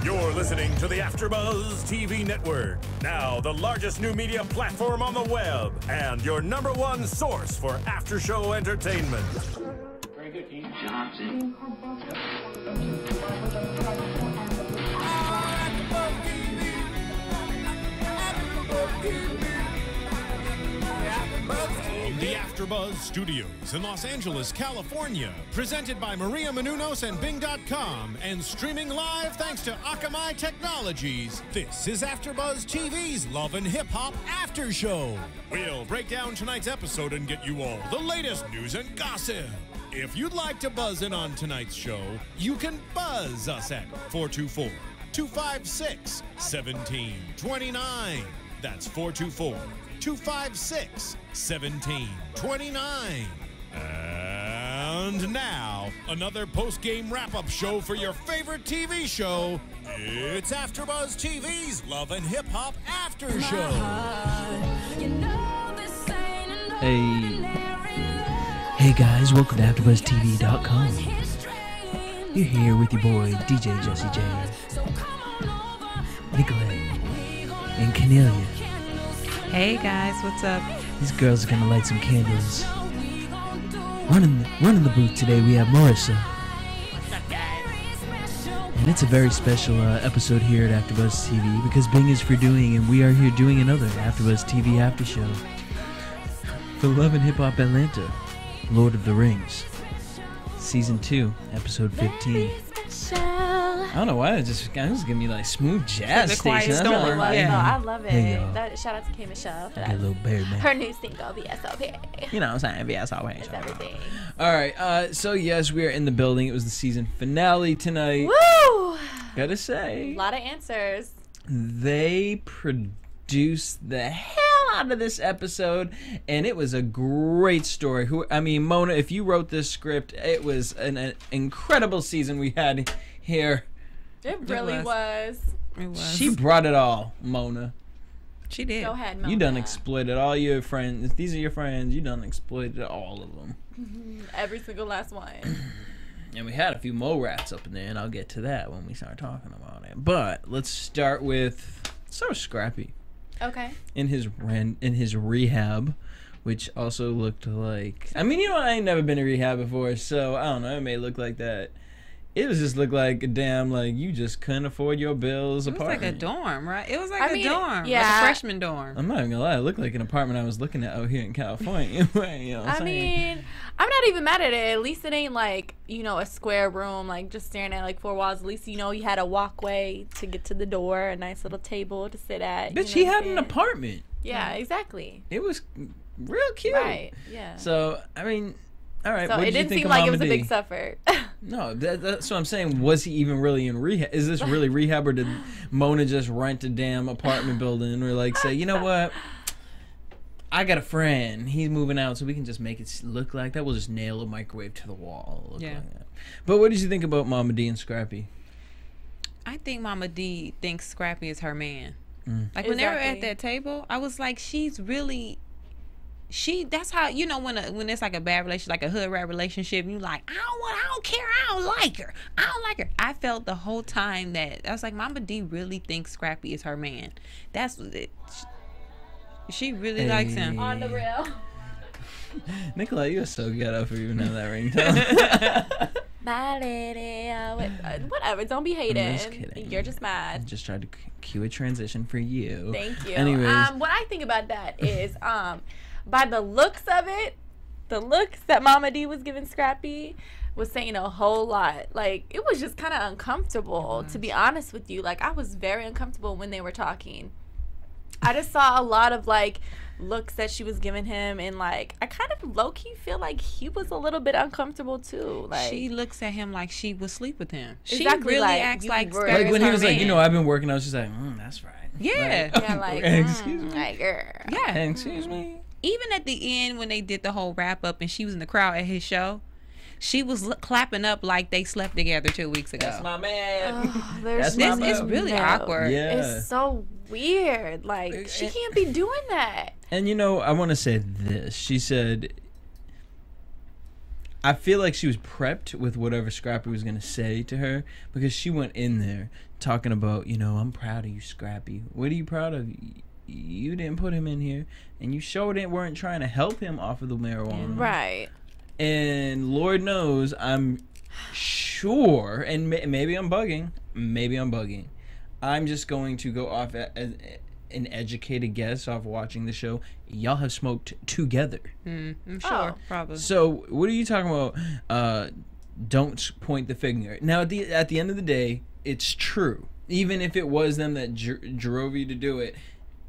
You're listening to the AfterBuzz TV network. Now, the largest new media platform on the web and your #1 source for after-show entertainment. Very good, Dean Johnson. From the AfterBuzz Studios in Los Angeles, California, presented by Maria Menounos and Bing.com, and streaming live thanks to Akamai Technologies. This is AfterBuzz TV's Love and Hip Hop After Show. We'll break down tonight's episode and get you all the latest news and gossip. If you'd like to buzz in on tonight's show, you can buzz us at 424-256-1729. That's 424-256-1729. And now, another post-game wrap-up show for your favorite TV show. It's AfterBuzz TV's Love and Hip Hop After Show. Hey guys, welcome to AfterBuzzTV.com. You're here with your boy, DJ Jesse Janedy, Nicolette, and Kennelia. Hey guys, what's up? These girls are gonna light some candles. Running the booth today, we have Marissa. What's up, guys? And it's a very special episode here at AfterBuzz TV because Bing is for doing, and we are here doing another AfterBuzz TV after show for Love and Hip Hop Atlanta, Lord of the Rings, Season 2, Episode 15. I don't know why it just giving me like smooth jazz station. Storm. Really was, Yeah. though. I love it. Hey, y'all. Shout out to K Michelle for Get a that. little bird, man. Her new single, VSOP. You know what I'm saying? VSOP. It's everything. All right. So yes, we are in the building. It was the season finale tonight. Woo! Gotta say, A lot of answers. they produced the hell out of this episode, and it was a great story. Mona, if you wrote this script, it was an incredible season we had here. It really was. It was. She brought it all, Mona. She did. Go ahead, Mona. You done exploited all your friends. If these are your friends, you done exploited all of them. Every single last one. And we had a few more rats up in there, and I'll get to that when we start talking about it. But let's start with Scrappy Okay. in his rehab, which also looked like. I ain't never been to rehab before, so I don't know. It may look like that. It was just look like a damn you just couldn't afford your bills. It was apartment. like a dorm, right? It was like a dorm. yeah. Like a freshman dorm. I'm not even gonna lie. It looked like an apartment I was looking at out here in California. You know what I'm saying? I'm not even mad at it. At least it ain't like, a square room, like just staring at like four walls. At least, you had a walkway to get to the door, a nice little table to sit at. Bitch, he had an apartment. Yeah, exactly. It was real cute. Right, yeah. So, all right. So what it did you didn't think seem of like it Momma was a Dee? big suffer. No, that's what I'm saying. Was he even really in rehab? Is this really rehab, or did Mona just rent a damn apartment building, or say, you know what? I got a friend. He's moving out, so we can just make it look like that. We'll just nail a microwave to the wall. Look like that. But what did you think about Momma Dee and Scrappy? I think Momma Dee thinks Scrappy is her man. Like Exactly. when they were at that table, I was like, she's really. That's how when it's like a bad relationship, like a hood rat relationship, you like, I don't care, I don't like her. I felt the whole time that I was like, Momma Dee really thinks Scrappy is her man. That's what it. She really likes him. On the real. Nicolette, you're so ghetto for even have that ringtone. My lady. Whatever. Don't be hating. I'm just kidding. You're just mad. Just tried to cue a transition for you. Thank you. Anyways. What I think about that is, by the looks of it, the looks that Momma Dee was giving Scrappy was saying a whole lot. Like, it was just kind of uncomfortable, to be honest with you. Like, I was very uncomfortable when they were talking. I just saw a lot of, looks that she was giving him, and, I kind of low-key feel like he was a little bit uncomfortable, too. Like, She looks at him like she would sleep with him. Exactly, She really like, acts you like were- Scrappy Like when is he was her like, man. I've been working, I was just like, that's right. Yeah. Excuse me. like, girl. Yeah. Excuse me. Even at the end when they did the whole wrap up and she was in the crowd at his show, she was clapping up like they slept together 2 weeks ago. That's my man. There's That's my It's bro. really awkward. Yeah. It's so weird. Like, she can't be doing that. And I want to say this. She said, I feel like she was prepped with whatever Scrappy was gonna say to her, because she went in there talking about, I'm proud of you, Scrappy. What are you proud of? You didn't put him in here, and you sure weren't trying to help him off of the marijuana. Right. And Lord knows, I'm sure, and maybe I'm bugging. I'm just going to go off an educated guess off watching the show. Y'all have smoked together. I'm sure, probably. So what are you talking about? Don't point the finger. Now at the end of the day, it's true. Even if it was them that drove you to do it,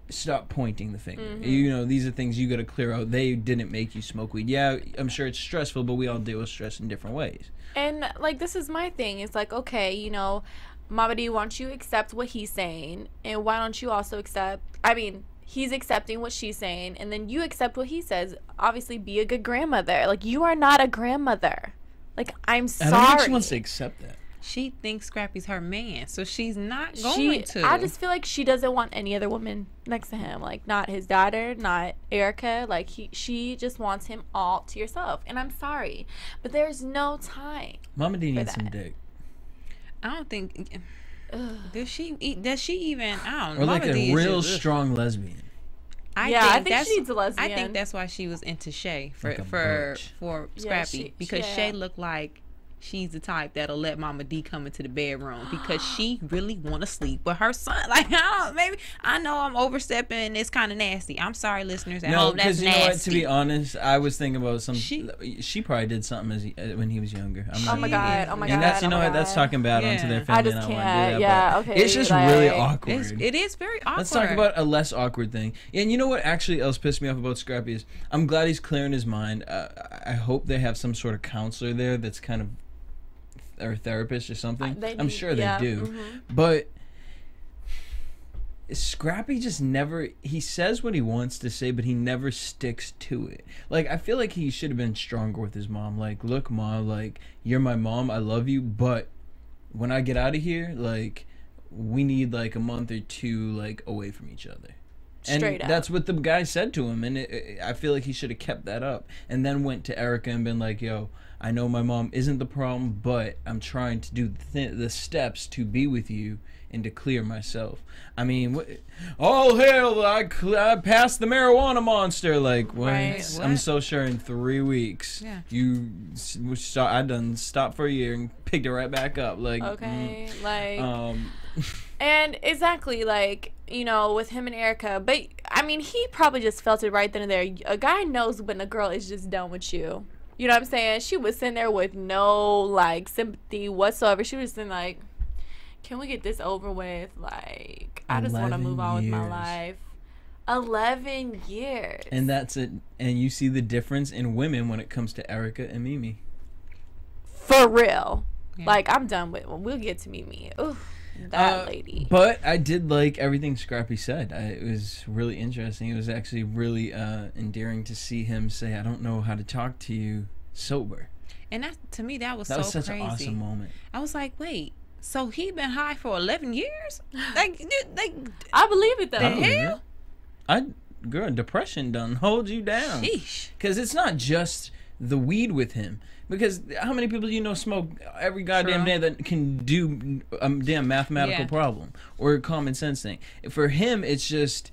stop pointing the finger. Mm-hmm. These are things you got to clear out. They didn't make you smoke weed. Yeah, I'm sure it's stressful, but we all deal with stress in different ways. And like, this is my thing. It's like, okay, Momma Dee, why don't you accept what he's saying, and why don't you also accept? I mean, he's accepting what she's saying, and then you accept what he says. Obviously, be a good grandmother. Like, you are not a grandmother. Like, I'm sorry. I don't think she wants to accept that. She thinks Scrappy's her man, so she's not going to. I just feel like she doesn't want any other woman next to him. Like, not his daughter, not Erica. Like, she just wants him all to yourself. And I'm sorry, but there's no time. Momma Dee needs some dick. I don't think. Does she even? I don't know. Or like Momma a Dee real strong lesbian. I think she needs a lesbian. I think that's why she was into Shay for Scrappy, Yeah, because Shay looked like she's the type that'll let Momma Dee come into the bedroom because she really want to sleep with her son. Like, I know I'm overstepping. It's kind of nasty. I'm sorry, listeners at home. That's nasty. No, because you know what? To be honest, I was thinking about she probably did something when he was younger. Oh my god! And that's that's talking bad onto their family. I just can't. Want to do that, yeah, okay. It's just really awkward. It is very awkward. Let's talk about a less awkward thing. And you know what actually else pissed me off about Scrappy is I'm glad he's clearing his mind. I hope they have some sort of counselor there that's kind of, or therapist or something. I'm sure they do. Mm-hmm. But Scrappy just never, he says what he wants to say, but he never sticks to it. Like, I feel like he should have been stronger with his mom. Like, look, Mom, like, you're my mom, I love you, but when I get out of here, like, we need like a month or two like away from each other. And that's what the guy said to him, and I feel like he should have kept that up, and then went to Erica and been like, yo, I know my mom isn't the problem, but I'm trying to do the steps to be with you and to clear myself. I mean, all hail, I passed the marijuana monster. Like, what? Right. I'm so sure in 3 weeks, I done stopped for a year and picked it right back up. Like, okay, and exactly, like, with him and Erica, but I mean, he probably just felt it right then and there. A guy knows when a girl is just done with you. You know what I'm saying? She was sitting there with no, like, sympathy whatsoever. She was sitting like, can we get this over with? Like, I just want to move on with my life. 11 years. And that's it. And you see the difference in women when it comes to Erica and Mimi. For real. Yeah. Like, I'm done with it. We'll get to Mimi. Oof. That lady. But I did like everything Scrappy said. It was really interesting. It was actually really endearing to see him say, I don't know how to talk to you sober. And that, to me, that was so such crazy. An awesome moment. I was like, wait, so he been high for 11 years? Like, I believe it, though. The hell? Girl, depression done hold you down. Sheesh. Because it's not just the weed with him. Because how many people smoke every goddamn day that can do a damn mathematical problem or a common sense thing? For him, it's just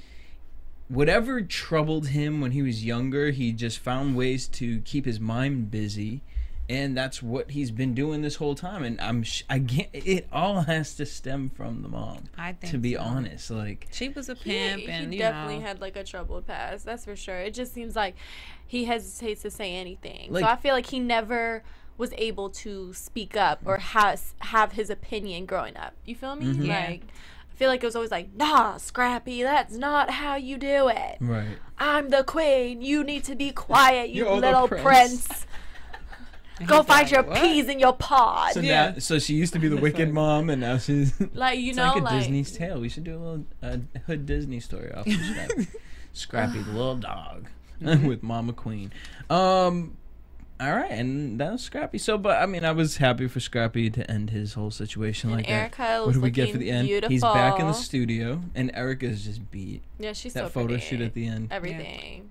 whatever troubled him when he was younger, he just found ways to keep his mind busy, and that's what he's been doing this whole time. And it all has to stem from the mom. I think, to be honest, like, she was a pimp, and he definitely had like a troubled past. That's for sure. It just seems like he hesitates to say anything. Like, so I feel like he never was able to speak up or have his opinion growing up. You feel me? Mm-hmm. Like, I feel like it was always like, nah, Scrappy, that's not how you do it. Right. I'm the queen. You need to be quiet, you You're little prince. Go find your peas in your pod. So so she used to be the wicked mom, and now she's like, it's like a Disney's tale. We should do a little hood Disney story off of Scrappy. Scrappy, the little dog, with Mama Queen. All right, and that was Scrappy. So, but I mean, I was happy for Scrappy to end his whole situation and like Erica that. What do we get for the end? Beautiful. He's back in the studio, and Erica's just beat. Yeah, she's that so photo pretty. shoot at the end. Everything.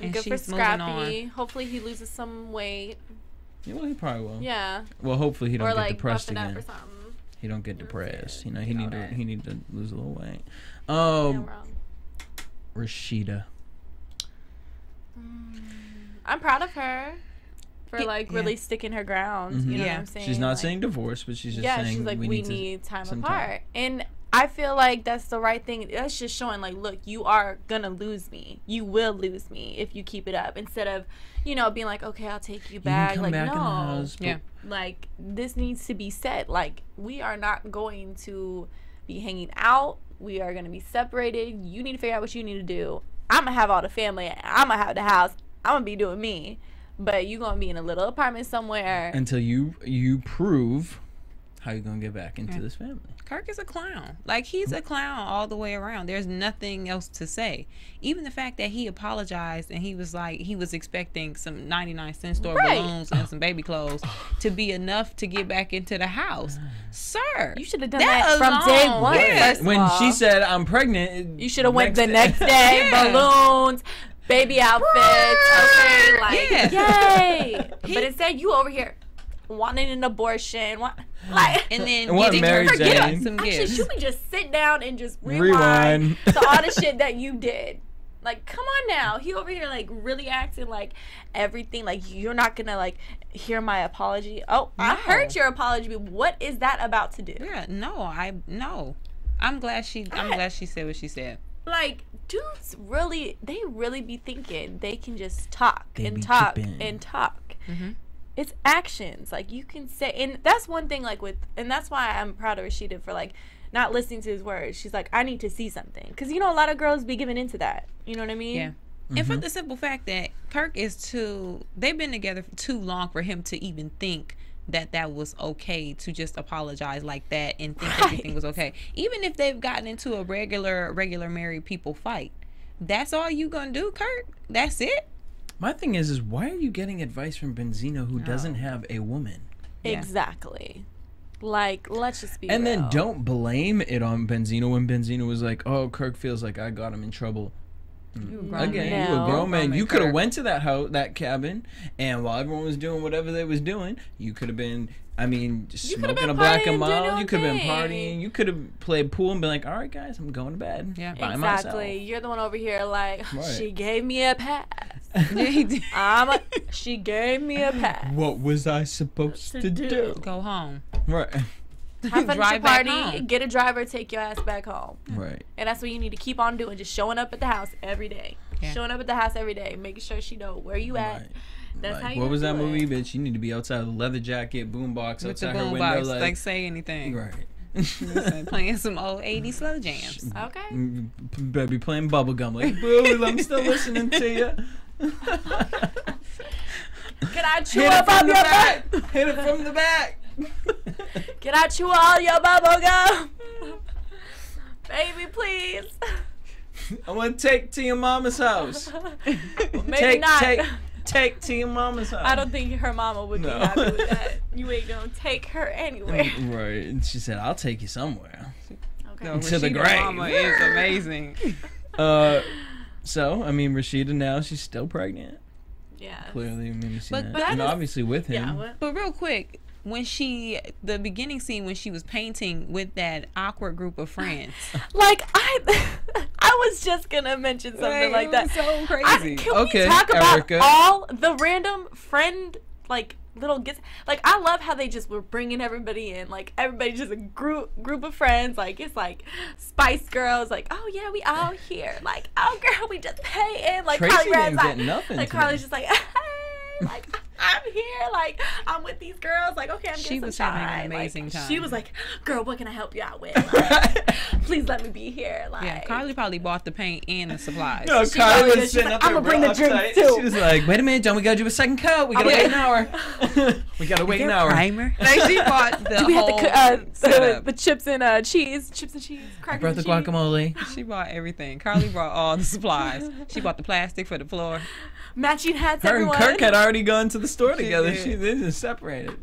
And good for she's moving Scrappy. on. Hopefully he loses some weight. Yeah, well, he probably will. Yeah. Well, hopefully he don't Or get like depressed buffing up again. or something. He don't get depressed. You know, he You know need to that. he need to lose a little weight. Yeah, wrong. Rashida. I'm proud of her for like Yeah. really sticking her ground. You know Yeah. what I'm saying? She's not Like, saying divorce, but she's just yeah, saying she's like, we need time some apart. And I feel like that's the right thing. That's just showing, like, look, you are going to lose me. You will lose me if you keep it up. Instead of, you know, being like, okay, I'll take you You back. can come Like, back no. in the house. Yeah. Like, this needs to be said. Like, we are not going to be hanging out. We are going to be separated. You need to figure out what you need to do. I'm going to have all the family. I'm going to have the house. I'm going to be doing me. But you going to be in a little apartment somewhere. Until you prove how you gonna get back into this family. Kirk is a clown. Like, he's a clown all the way around. There's nothing else to say. Even the fact that he apologized and he was like, he was expecting some 99-cent store balloons and some baby clothes to be enough to get back into the house. Sir, You should have done that from day alone. one. Yeah. First of When all. she said I'm pregnant, You should have went the next next day. Yeah. Balloons, baby outfits. Okay, like Yeah. yay. But instead, you over here wanting an abortion. Like, and then And what getting Mary her Jane? some actually, gifts. should we just sit down and just Rewind. rewind to all the shit that you did? Like, come on now. He over here like really acting like everything. Like, you're not gonna like hear my apology. Oh, I No. heard your apology. But what is that about to do? Yeah, no. I'm glad she said what she said. Like, dudes really, they really be thinking they can just talk They and be talk tripping. and talk. Mhm. It's actions. Like, you can say, and that's one thing, like, and that's why I'm proud of Rashida for, like, not listening to his words. She's like, I need to see something. Because, you know, a lot of girls be giving into that. You know what I mean? Yeah. And for the simple fact that Kirk they've been together for too long for him to even think that was okay to just apologize like that and think everything was okay. Even if they've gotten into a regular married people fight, that's all you gonna do, Kirk? That's it? My thing is why are you getting advice from Benzino who doesn't have a woman? Yeah. Exactly. Like, let's just be And real. then don't blame it on Benzino when Benzino was like, oh, Kirk feels like I got him in trouble. You a grown Again, man. you a grown man. You could have Kirk. went to that house, that cabin, and while everyone was doing whatever they was doing, you could have been, I mean, just You coulda smoking been a black partying, and doing your mild. own You could have been thing. partying. You could have played pool and been like, all right, guys, I'm going to bed. Yeah. By exactly. myself. You're the one over here like, Right. she gave me a pass. Yeah, he did. She gave me a pass. What was I supposed to do? Go home. Right. Have fun at your Drive back party, home. get a driver, take your ass back home. Right. And that's what you need to keep on doing, just showing up at the house every day. Yeah. Showing up at the house every day, making sure she know where you at. Right. That's Like, how you what was that do movie, it. bitch? You need to be outside the leather jacket, boombox With the outside her boom window. box, Like, like say anything. right. Playing some old 80s slow jams. Okay. Better be playing bubblegum. Like, boo, I'm still listening to you. Can I chew Hit it up from on the your back. butt? Hit it from the back. Can I chew all your bubble gum? Baby, please. I want to take to your mama's house. Maybe not. Take to your mama's house. I don't think her mama would No. be happy with that. You ain't gonna take her anywhere. Right. And she said, I'll take you somewhere. Okay. No, To the Rashida grave. Mama is amazing. So, I mean, Rashida now, she's still pregnant. Yeah. Clearly, Mimi seen But that. that And is- obviously with him. Yeah. What? But real quick, when the beginning scene when she was painting with that awkward group of friends. Like I was just gonna mention something like that. So crazy. Can Okay, we talk about Erica. all the random friend like little gets? Like, I love how they just were bringing everybody in. Like, everybody just a group of friends. Like, it's like Spice Girls. Like, oh yeah, we all here. Like, oh girl, we just pay in. Like, Tracy Carly Red's didn't like, get nothing like today. Carly's just like, hey, like I'm here. Like, I'm with these girls. Like, okay, I'm getting She some was having an shine. amazing Like, time. She was like, girl, what can I help you out with? Like, please let me be here. Like, Yeah, Carly probably bought the paint and the supplies. No, She Carly probably was did. She's sitting like, up there "I'ma bring the real drinks, uptight. too." She was like, wait a minute, don't we gotta do a second coat? We gotta wait an hour. We gotta wait an hour. Primer. Like, she bought the Do we have whole the setup. the chips and cheese, chips and cheese, I crackers brought the and cheese. guacamole. She bought everything. Carly brought all the supplies. She bought the plastic for the floor. Matching hats, Her and everyone. Kirk had already gone to the store She together. did. They just separated.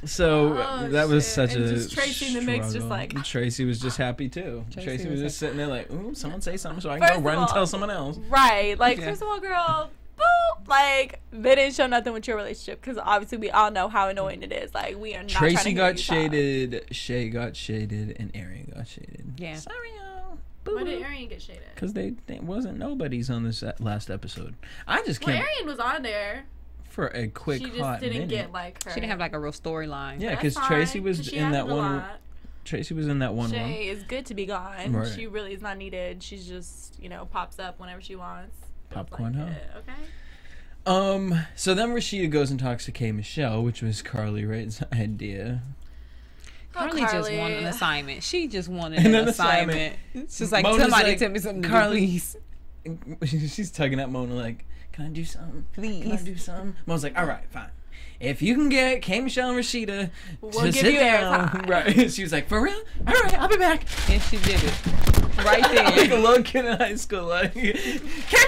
So that was shit. such And a just Tracy in the mix, just struggle. like- Tracy was just happy too. Tracy was just sitting there like, ooh, someone say something so I can First go run of and tell all- someone else. Right. Like, Yeah. first of all, girl, boop. Like, they didn't show nothing with your relationship because obviously we all know how annoying it is. Like, we are not trying to Tracy hear got you talk. shaded, Shay got shaded, and Arian got shaded. Yeah. Sorry, y'all. Why did Arian get shaded? Because they wasn't nobodies on this last episode. I just Well, can't Arian was on there. for a quick She just hot didn't minute. get like her. She didn't have like a real storyline. Yeah, That's because fine, Tracy 'cause was she in that added a one. lot. Tracy was in that one. Shay is good to be gone. Right. She really is not needed. She's just, pops up whenever she wants. Popcorn, huh? Okay. So then Rashida goes and talks to K. Michelle, which was Carly Wright's idea. Carly just Carly. wanted an assignment. She just wanted And an an assignment. assignment. It's just like, Mona's somebody like, tell me something Carly- to do, please. She's tugging at Mona like, can I do something? Can I Please. do something? Mona's like, all right, fine. If you can get K. Michelle and Rashida We'll to give sit you down. airtime. Right. She was like, for real? All right, I'll be back. And she did it. Right Like a there. little kid in high school, like, K.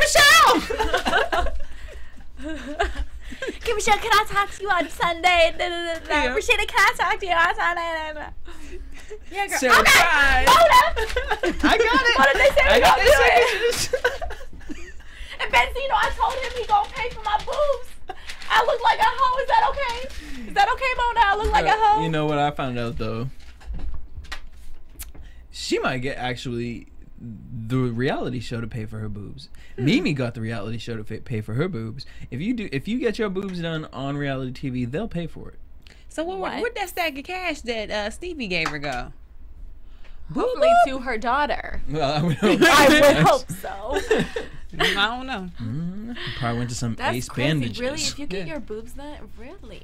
Michelle! Kim Michelle, can I talk to you on Sunday? Yeah. Rashida, can I talk to you on Sunday? Yeah, girl. Sarah okay. cried. Mona. I got it. What did they say I we got gonna do it? this. And Benzino, I told him he gonna pay for my boobs. I look like a hoe. Is that okay? Is that okay, Mona? I look like a hoe. You know what I found out though? She might get actually the reality show to pay for her boobs. Mimi got the reality show to pay for her boobs. If you get your boobs done on reality TV, they'll pay for it. So where'd that stack of cash that Stevie gave her go? Hopefully to her daughter. Well, I would hope, I would hope so. I don't know. Probably went to some That's Ace crazy. bandages. Really, if you get Yeah. your boobs done, really,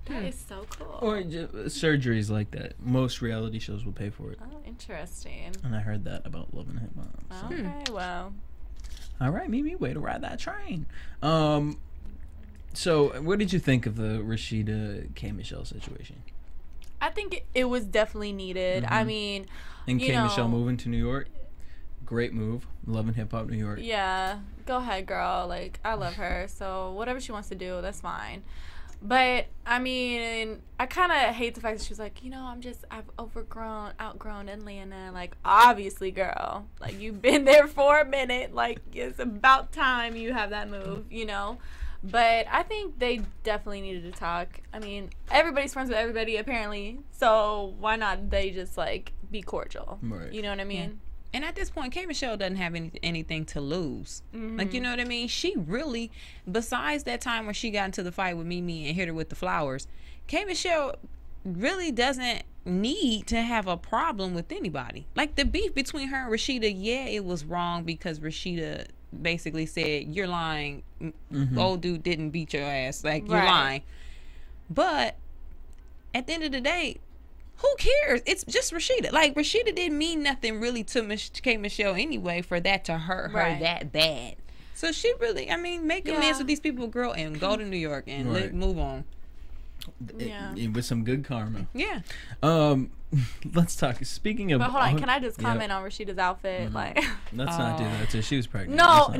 that is so cool. or surgeries like that. Most reality shows will pay for it. Oh, interesting. And I heard that about Love and Hip Hop. So. Okay, well, All right, Mimi, way to ride that train. So what did you think of the Rashida K. Michelle situation? I think it was definitely needed. I mean, And you K. know, Michelle moving to New York, great move. Love and Hip Hop New York. yeah, go ahead, girl. Like, I love her, so whatever she wants to do, that's fine. But I mean, I kind of hate the fact that she was like, I've outgrown Atlanta. Like, obviously, girl, like you've been there for a minute. Like, it's about time you have that move, But I think they definitely needed to talk. I mean, everybody's friends with everybody apparently, so why not they just like be cordial? Right. You know what I mean? And at this point, K. Michelle doesn't have anything to lose. Like, you know what I mean? She really, besides that time where she got into the fight with Mimi and hit her with the flowers, K. Michelle really doesn't need to have a problem with anybody. Like, the beef between her and Rashida, yeah, it was wrong because Rashida basically said, you're lying. Old dude didn't beat your ass. Like, you're Right. lying. But at the end of the day, who cares? It's just Rashida. Like, Rashida didn't mean nothing really to K. Michelle anyway for that to hurt her Right. that bad. So she really, make amends with these people, girl, and go to New York and Right. move on. Yeah. With some good karma. Yeah. Let's talk. Speaking of, But hold on, can I just comment on Rashida's outfit? Like, Let's not do that. So she was pregnant.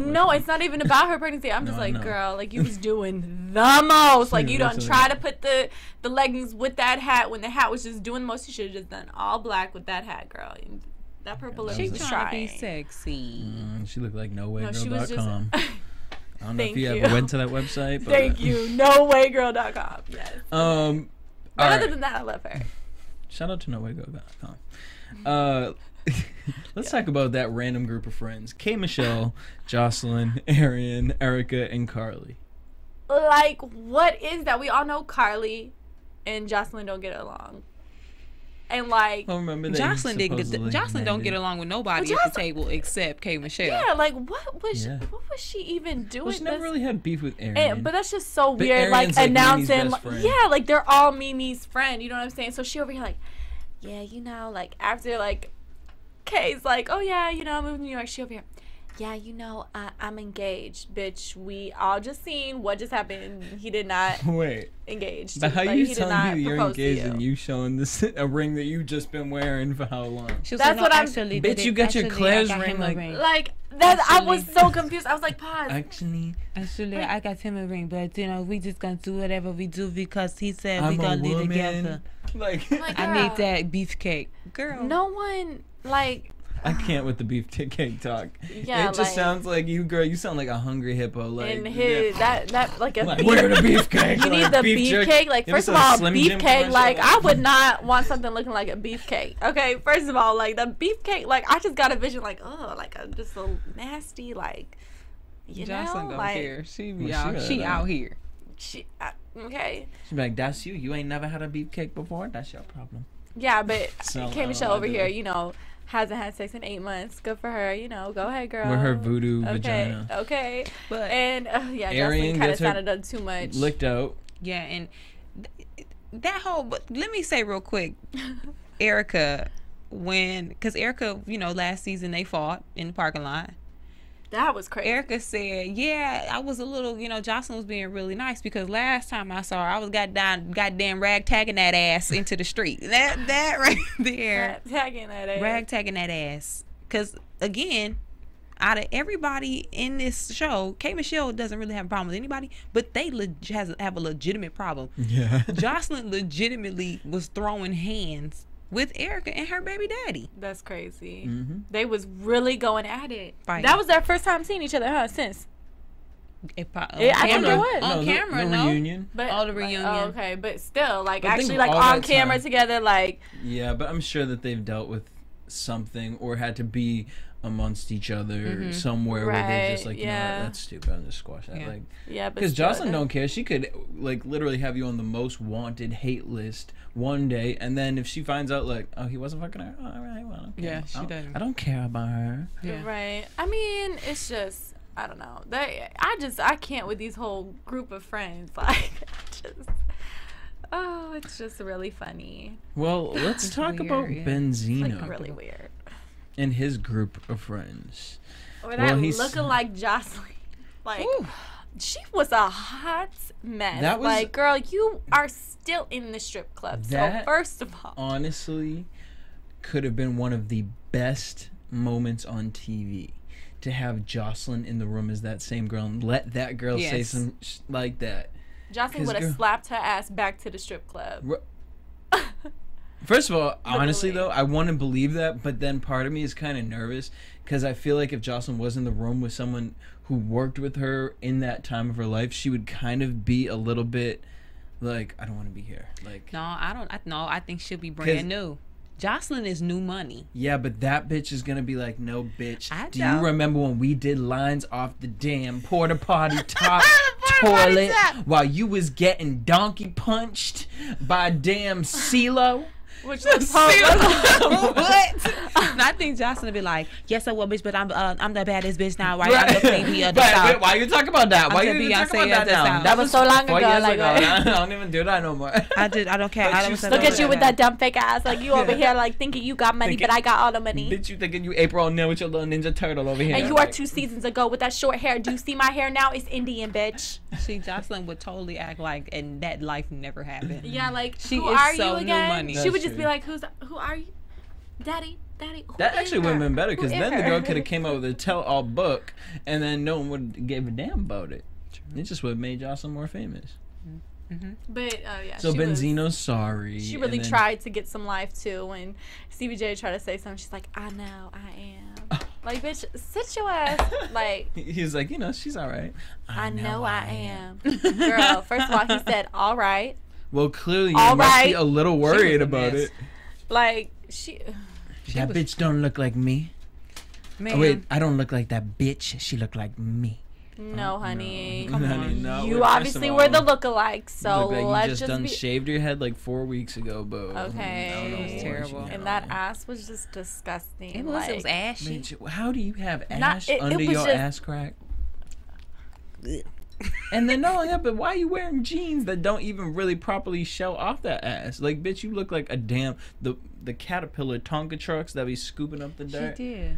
no, it's not even about her pregnancy. I'm just No, I like, know. girl, like you was doing the most. Like you don't That's try to put the leggings with that hat when the hat was just doing the most. You should have just done all black with that hat, girl. That purple lip She was trying to be trying. sexy. She looked like No, she was just. nowaygirl.com. I don't know if Thank you you. ever went to that website. But, Thank you. NoWayGirl.com. Yes. But All other right. than that, I love her. Shout out to nowaygirl.com. Let's talk about that random group of friends: K. Michelle, Joseline, Arian, Erica, and Carly. Like, what is that? We all know Carly and Joseline don't get along. And like, I remember they Joseline supposedly Joseline don't mended. get along with nobody But at the table except K. Michelle. yeah, like what was Yeah. what was she even doing? Well, she never That's- really had beef with Arian. But that's just so But weird, like Arian's, like, Mimi's announcing, best like, friend. yeah, like they're all Mimi's friend. You know what I'm saying? So she over here like, yeah, like after like, Kay's like, oh yeah, I'm moving to New York. She over here, yeah, I'm engaged, bitch. We all just seen what just happened. He did not Wait, engage. but how Like, you he did telling not me you're propose to engaged and you showing this a ring that you just been wearing for how long? She was That's like, what no, I'm- actually, Bitch, you got your actually, Claire's I got ring, him a like- Like, I was so confused. I was like, pause. Actually, I got him a ring, but we just gonna do whatever we do because he said I'm we gonna a live woman. together. Like, I need that beefcake, girl. No one like. I can't with the beefcake talk. Yeah, it just sounds like you, girl. You sound like a hungry hippo. Like And his that like a like, where the beefcake? you need the beefcake. Like, You ever first of saw all, Slim Jim beefcake. commercial? Like, I would not want something looking like a beefcake. Okay, first of all, like the beefcake. Like, I just got a vision. Like, oh, like a just a nasty. Like, you Jocelyn know, don't like care. She be Well, out. she She better out not. here. okay. She's like, that's you. You ain't never had a beefcake before. That's your problem. Yeah, but So, K I Michelle don't over know. here, you know, hasn't had sex in 8 months. Good for her. You know, go ahead, girl. With her voodoo okay, vagina. Okay. But And yeah, Arian Jocelyn kind of gets her sounded up too much. Licked out. yeah, and that whole. But let me say real quick, Erica, because Erica, last season they fought in the parking lot. That was crazy. Erica said, yeah, I was a little, Jocelyn was being really nice because last time I saw her, I was goddamn ragtagging that ass into the street. That right there. Tagging that ass. Ragtagging that ass. Because, again, out of everybody in this show, K. Michelle doesn't really have a problem with anybody, but they have a legitimate problem. Yeah. Jocelyn legitimately was throwing hands with Erica and her baby daddy. That's crazy. Mm-hmm. They was really going at it. Fighting. That was their first time seeing each other, huh? Since. I I think it was. On camera, the no. reunion. But Oh, the like, reunion. oh, okay, but still, like, But think actually, of like, all on that camera time. together, like. Yeah, but I'm sure that they've dealt with something or had to be amongst each other somewhere where they're just Right, like, you know yeah. what, that's stupid. I'm just squash that. Yeah. Like, Yeah, but because still, Jocelyn don't care. She could like literally have you on the most wanted hate list one day, and then if she finds out like, oh, he wasn't fucking her, all right, well, okay. Yeah, she doesn't. I don't care about her. Yeah. Right. I mean, it's just, I don't know. I can't with these whole group of friends. Like, it's just really funny. Well, let's It's talk about weird, yeah. Benzino Like, really weird. and his group of friends. Or Well, that he's- looking like Jocelyn. Like, Ooh. she was a hot mess. That was- like, girl, you are still in the strip club. So, That- first of all. Honestly, could have been one of the best moments on TV to have Jocelyn in the room as that same girl and let that girl say Yes. some like that. Jocelyn 'Cause would have girl- slapped her ass back to the strip club. First of all, honestly Literally. though, I want to believe that, but then part of me is kind of nervous because I feel like if Jocelyn was in the room with someone who worked with her in that time of her life, she would kind of be a little bit like, I don't want to be here. Like, No, I think she'll be brand new. Jocelyn is new money. yeah, but that bitch is gonna be like, no, bitch. I Do know. you remember when we did lines off the damn porta potty top Porta potty toilet top. while you was getting donkey punched by damn CeeLo? Which was What? I think Jocelyn will be like, yes, I will, bitch, but I'm the baddest bitch now, right? I'm the baby of the But South. why you talk about that? I'm Why the you even talk Beyonce about of that the now? South. That was so long 4 ago, years like, ago. what? I don't even do that no more. I don't care. But I you don't still Look at you with that that. dumb fake ass. Like, you over here, like, thinking you got money, Thinking- but I got all the money. Bitch, you thinking you April O'Neil with your little Ninja Turtle over here? And you are 2 seasons ago with that short hair. Do you see my hair now? It's Indian, bitch. See, Jocelyn would totally act like, and that life never happened. Yeah, like, She who is are so you new again? money. She That's would just true. be like, who are you? Daddy, who That is actually would have her? been better because Who then is the girl her? could have came out with a tell-all book, and then no one would give a damn about it. It just would have made Jocelyn more famous. But yeah. So she was- Benzino's sorry. She really and then- tried to get some life too. When Stevie J tried to say something, she's like, I know, I am. Like, bitch, sit your ass. Like, He's like, she's all right. I know I am. Girl, first of all, he said, all right. Well, clearly you All must be right. a little She worried was a about mess. it. Like, she. That was- bitch don't look like me. Man, Oh, wait, I don't look like that bitch. She look like me. No, honey. No, honey, no. You Well, first obviously of were all, the lookalikes, you so look like let's you just just done be. shaved your head like 4 weeks ago, but Okay. I don't know It was what terrible. you And know. that ass was just disgusting. it was like, ashy. Bitch, how do you have Not- ash it under was your just- ass crack? And then not only that, but why are you wearing jeans that don't even really properly show off that ass? Like, bitch, you look like a damn the Caterpillar Tonka trucks that be scooping up the She dirt. did.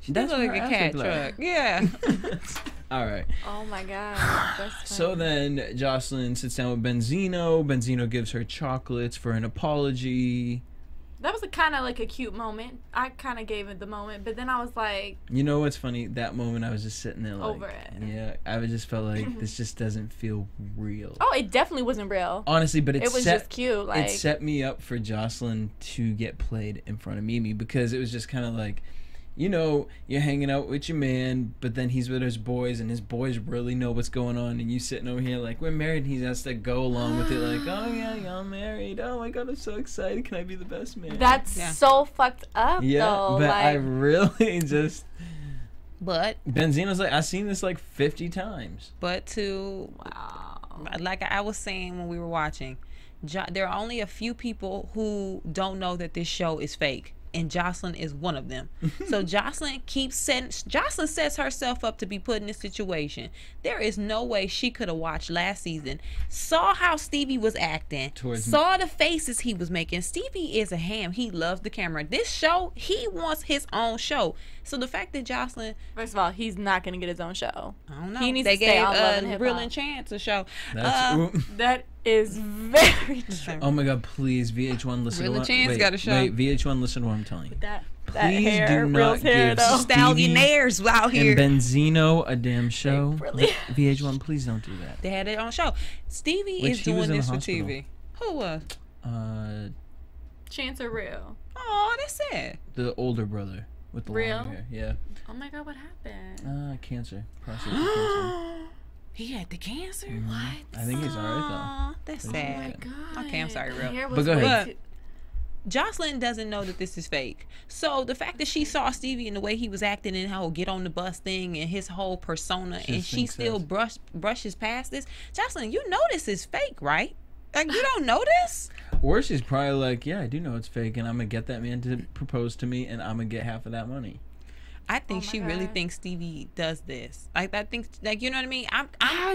She That's did look what like her a ass cat look like. truck. Yeah. All right. Oh my god. That's So funny. then Jocelyn sits down with Benzino. Benzino gives her chocolates for an apology. That was a kind of like a cute moment. I kind of gave it the moment, but then I was like, You know what's funny? That moment I was just sitting there like, over it. yeah, I just felt like this just doesn't feel real. Oh, it definitely wasn't real. Honestly, but It was just cute. Like, it set me up for Joseline to get played in front of Mimi, because it was just kind of like, you know, you're hanging out with your man, but then he's with his boys, and his boys really know what's going on, and you sitting over here like, we're married, and he has to go along with it like, oh yeah, y'all married. Oh my God, I'm so excited. Can I be the best man? that's so fucked up, yeah, though. but Like, I really just... But Benzino's like, I've seen this like 50 times. like I was saying when we were watching, there are only a few people who don't know that this show is fake, and Joseline is one of them. So Joseline sets herself up to be put in this situation. There is no way she could have watched last season, saw how Stevie was acting, saw the faces he was making. Stevie is a ham. He loves the camera. This show, he wants his own show. So the fact that Joseline, first of all, he's not gonna get his own show. I don't know. He needs They to stay gave on Love and Hip Real Hop. and Chance a show. That is very true. Oh my God, please, VH1, listen Real to and Chance got a show. Wait, VH1, listen to what I'm telling you. That Please hair, do Real's not hair, give though. Stallionaires out here. and Benzino a damn show. Really? VH1, please don't do that. They had their own show. Stevie Which is he was doing in this the for hospital. TV. Who was? Chance or Real? Oh, that's sad. The older brother with the Real? longer hair. Yeah. Oh my God, what happened? Cancer. Prostate cancer. He had the cancer. What? I think he's alright Aw, that's Oh sad. God. Okay, I'm sorry, Real. Hair But was go way ahead. too- Joseline doesn't know that this is fake. So the fact that she saw Stevie and the way he was acting and how get on the bus thing and his whole persona, She and she thinks still brushes past this. Joseline, you know this is fake, right? Like, you don't know this? Or she's probably like, yeah, I do know it's fake, and I'm going to get that man to propose to me, and I'm going to get half of that money. I think Oh my she really God. thinks Stevie does this. Like, I think, like, you know what I mean? I'm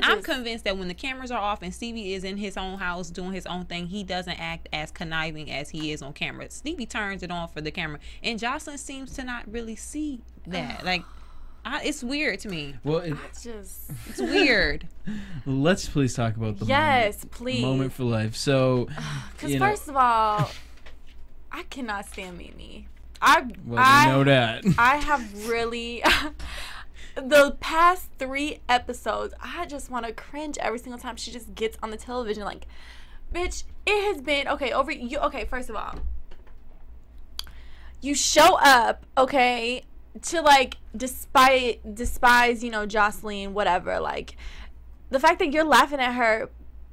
just- convinced that when the cameras are off and Stevie is in his own house doing his own thing, he doesn't act as conniving as he is on camera. Stevie turns it on for the camera, and Joseline seems to not really see that. Like, it's weird to me. Well, It's just It's weird. let's please talk about the yes, please. moment for life. So, Because you know, first of all, I cannot stand Mimi. well, we know that. I have really the past 3 episodes, I just want to cringe every single time she just gets on the television. Like, bitch, it has been okay, first of all, you show up, okay, to like despise, Joseline, whatever. Like, the fact that you're laughing at her,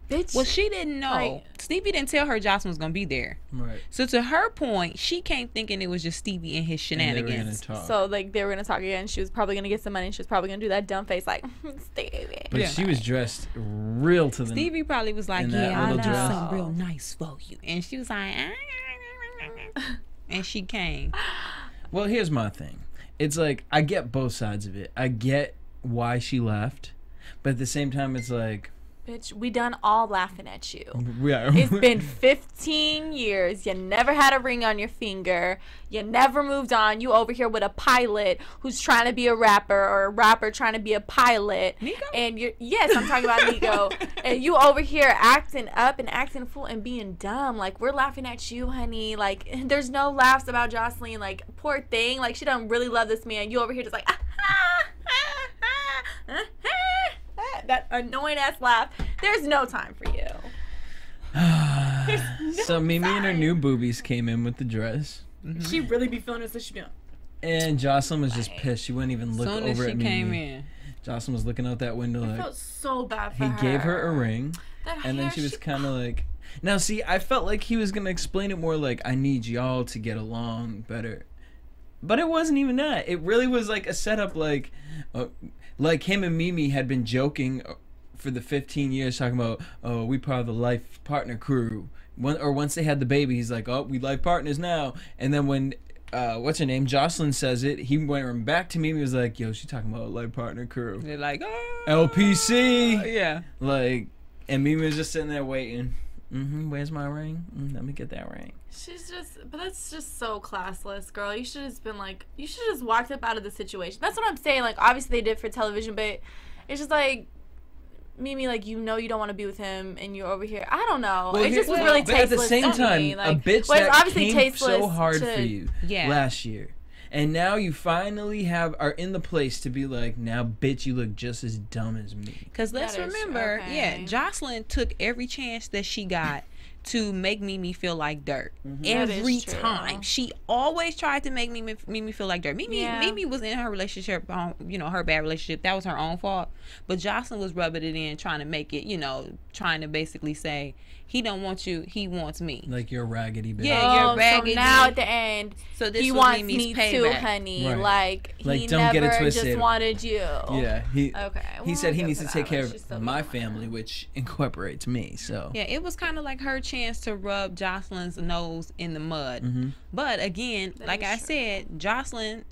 bitch. Well, she didn't know. Like- Stevie didn't tell her Joseline was going to be there. Right. So to her point, she came thinking it was just Stevie and his And they were shenanigans. gonna talk. So like they were gonna talk again. She was probably gonna get some money. She was probably gonna do that dumb face like Stevie. But Yeah. she was dressed real to the... Stevie probably was like, in that yeah, I little do dress. something real nice for you. And she was like, and she came. Well, here's my thing. It's like, I get both sides of it. I get why she left. But at the same time, it's like... Bitch, we done all laughing at you. Yeah. It's been 15 years. You never had a ring on your finger. You never moved on. You over here with a pilot who's trying to be a rapper, or a rapper trying to be a pilot. Nico? And you're, yes, I'm talking about Nico. And you over here acting up and acting fool and being dumb. Like, we're laughing at you, honey. Like, there's no laughs about Joseline. Like, poor thing. Like, she don't really love this man. You over here just like, that annoying ass laugh. There's no time for you. So Mimi and her new boobies came in with the dress. She really be feeling it, so she be And Joseline was just pissed. She wouldn't even look Soon over as she at Mimi. came in. Joseline was looking out that window I like... felt so bad for He her. gave her a ring. That And then hair, she was kind of like... Now, see, I felt like he was going to explain it more like, I need y'all to get along better. But it wasn't even that. It really was like a setup like him and Mimi had been joking for the 15 years talking about, oh, we part of the life partner crew. Once they had the baby, he's like, oh, we life partners now. And then when, what's her name, Joseline says it, he went back to Mimi, was like, yo, she talking about life partner crew. They're like, oh. LPC! Yeah. Like, and Mimi was just sitting there waiting. Where's my ring? Let me get that ring. But that's just so classless, girl. You should have just been like, you should have just walked up out of the situation. That's what I'm saying. Like, obviously they did for television, but it's just like, Mimi, like, you don't want to be with him, and you're over here. I don't know. Well, it just was really but tasteless. at the same to time, me. Like, a bitch well, it's that obviously came tasteless so hard to, for you last year. And now you finally are in the place to be like, now, bitch, you look just as dumb as me. Because let's remember, Joseline took every chance that she got to make Mimi feel like dirt. Every time. She always tried to make Mimi feel like dirt. Mimi was in her relationship, her bad relationship. That was her own fault. But Joseline was rubbing it in, trying to make it, trying to basically say, he don't want you, he wants me. Like you're raggedy bitch. Yeah, you're raggedy. So now at the end, so this he was wants Mimi's me payback. too, honey. Right. Like he don't get it never twisted. just wanted you. Yeah, he said he needs to take care She's of my family, which incorporates me. So yeah, it was kind of like her chance to rub Joseline's nose in the mud. But again, like I said, Joseline,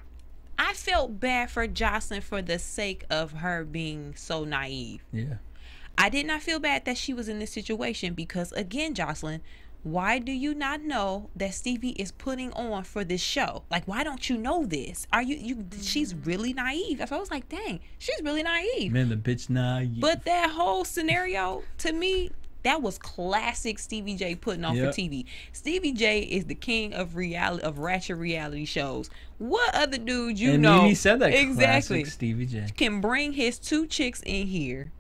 I felt bad for Joseline for the sake of her being so naive. Yeah. I did not feel bad that she was in this situation because, again, Joseline, why do you not know that Stevie is putting on for this show? Like, why don't you know this? Are you she's really naive. So I was like, dang, she's really naive. Man, the bitch naive. But that whole scenario, to me, that was classic Stevie J putting on for TV. Stevie J is the king of ratchet reality shows. What other dude you know? Mimi said that exactly. Classic Stevie J can bring his 2 chicks in here,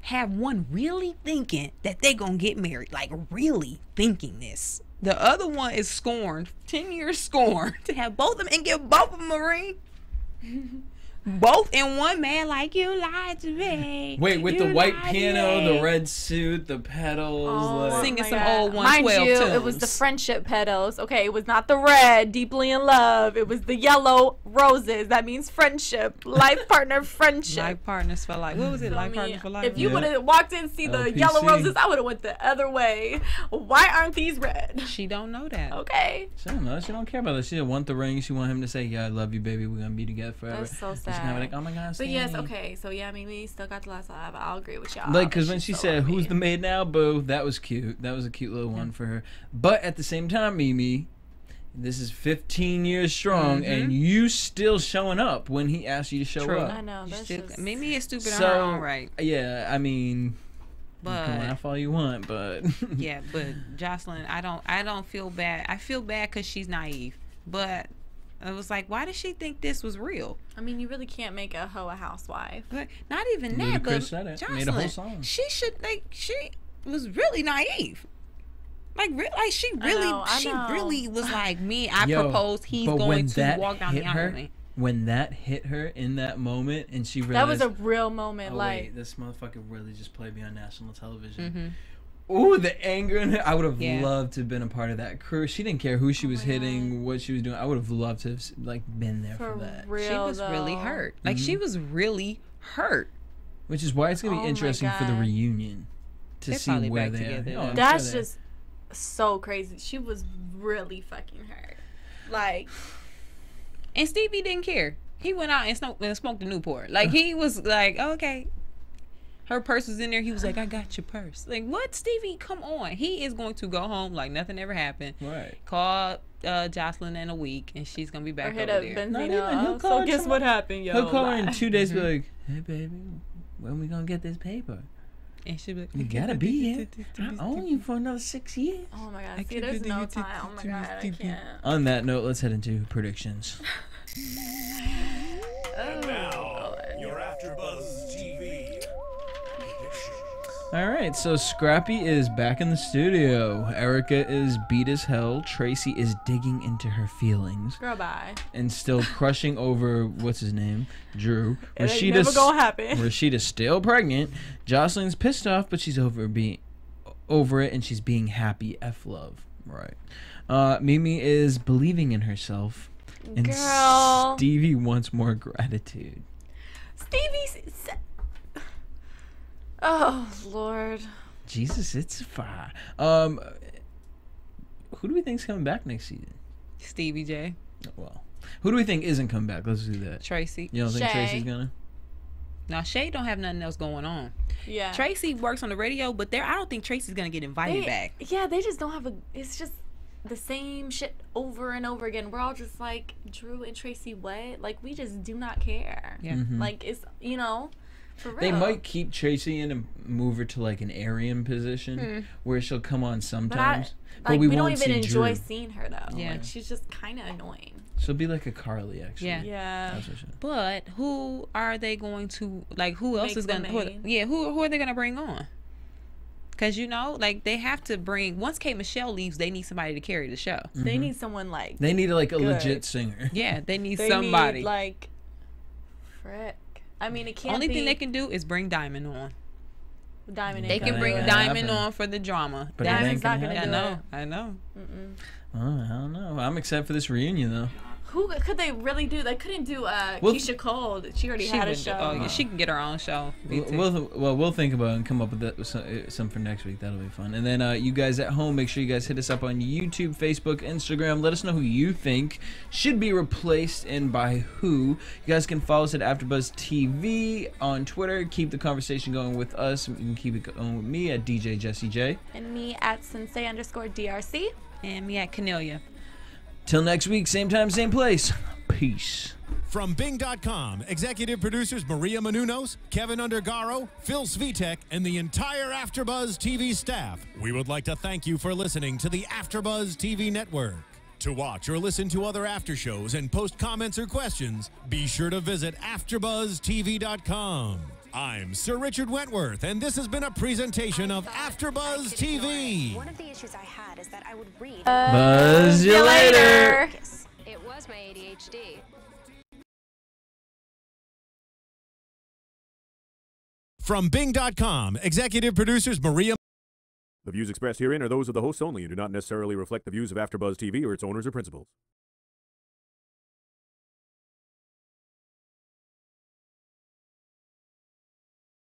have one really thinking that they gonna get married, like really thinking this. The other one is scorned, 10 years scorned, to have both of them and give both of them a ring. Both in one man, like, you lied to me. Wait, with the white piano, the red suit, the pedals, singing some old 112 Mind you, tunes. it was the friendship pedals. Okay, it was not the red, deeply in love. It was the yellow roses. That means friendship, life partner friendship. Life partners for life. What was it? Life partners for life. If you would have walked in and see the yellow roses, I would have went the other way. Why aren't these red? She don't know that. Okay. She don't know. She don't care about that. She want the ring. She want him to say, "Yeah, I love you, baby. We're gonna be together forever." That's so sad. She's gonna be like, "Oh my God." But yes, okay. So yeah, Mimi still got the last laugh. I'll agree with y'all. Like, because when she said, "Who's the maid now, boo?" That was cute. That was a cute little one for her. But at the same time, Mimi, this is 15 years strong, and you still showing up when he asked you to show up. I know. That's just... Mimi is stupid on her own right. Yeah, I mean, but you can laugh all you want, but yeah, but Joseline, I don't feel bad. I feel bad because she's naive, but I was like, why does she think this was real? I mean, you really can't make a hoe a housewife. But not even that, but Joseline, made a whole song. She was really naive. Like she really was like, me, I proposed, he's going to walk down the aisle with me. When that hit her in that moment, and she realized that was a real moment. Oh, like, wait, this motherfucker really just played me on national television. Ooh, the anger in her. I would have loved to have been a part of that crew. She didn't care who she was hitting, what she was doing. I would have loved to have been there for that. Real, she was really hurt. Like she was really hurt. Which is why it's gonna be interesting for the reunion to see where they are. Oh, that's just so crazy. She was really fucking hurt. Like, and Stevie didn't care. He went out and smoked the Newport. Like he was like, okay. Her purse was in there. He was like, I got your purse. Like, what, Stevie? Come on. He is going to go home like nothing ever happened. Right. Call Joseline in a week, and she's going to be back over there. Not even. He'll call so guess what happened, yo? He'll call her in 2 days and be like, hey, baby, when we going to get this paper? And she'll be like, you got to be here. I own you for another 6 years. Oh, my God. See, there's no time. Oh, my God. I can't. On that note, let's head into predictions. And now, your AfterBuzz TV. All right, so Scrappy is back in the studio. Erica is beat as hell. Tracy is digging into her feelings. Girl, bye. And still crushing over, what's his name? Drew. It ain't never gonna happen. Rashida's still pregnant. Joseline's pissed off, but she's over it, and she's being happy. F love. Right. Mimi is believing in herself. And Girl. Stevie wants more gratitude. Stevie's... Oh, Lord. Jesus, it's fire. Who do we think's coming back next season? Stevie J. Well, who do we think isn't coming back? Let's do that. Tracy. You don't think Shay. Tracy's gonna? Now, Shay don't have nothing else going on. Yeah. Tracy works on the radio, but I don't think Tracy's gonna get invited back. Yeah, they just don't have it's just the same shit over and over again. We're all just like, Drew and Tracy, what? Like, we just do not care. Yeah. Like, it's, For real. They might keep Tracy in and move her to like an Arian position where she'll come on sometimes. But we don't won't even see enjoy Drew. seeing her though. Yeah. Like, she's just kind of annoying. She'll be like a Carly, actually. Yeah. Yeah. That's what she. But who are they going to like? Who else Make is the gonna? main. Who are they gonna bring on? Because like they have to bring. Once K Michelle leaves, they need somebody to carry the show. They need someone like. They need like a Good. legit singer. Yeah, they need They somebody. need, like. Frick. I mean, it can't Only be. thing they can do is bring Diamond on. Diamond. They ain't can gonna bring do it. Diamond on for the drama. But it Diamond's ain't not gonna gonna happen. do it. I know. Oh, I don't know. I'm excited for this reunion though. Who could they really do? They couldn't do Well, Keisha Cole. She already had a would- show. Oh, yeah, she can get her own show. Me too. We'll think about it and come up with some for next week. That'll be fun. And then you guys at home, make sure you guys hit us up on YouTube, Facebook, Instagram. Let us know who you think should be replaced and by who. You guys can follow us at AfterBuzz TV on Twitter. Keep the conversation going with us. You can keep it going with me at DJ Jesse J. And me at Sensei_DRC. And me at Kennelia. Till next week, same time, same place. Peace. From Bing.com, executive producers Maria Menounos, Kevin Undergaro, Phil Svitek, and the entire AfterBuzz TV staff, we would like to thank you for listening to the AfterBuzz TV network. To watch or listen to other after shows and post comments or questions, be sure to visit AfterBuzzTV.com. I'm Sir Richard Wentworth, and this has been a presentation of AfterBuzz TV. One of the issues I had is that I would read. Buzz you later. It was my ADHD. From Bing.com, executive producers Maria. The views expressed herein are those of the hosts only and do not necessarily reflect the views of AfterBuzz TV or its owners or principals.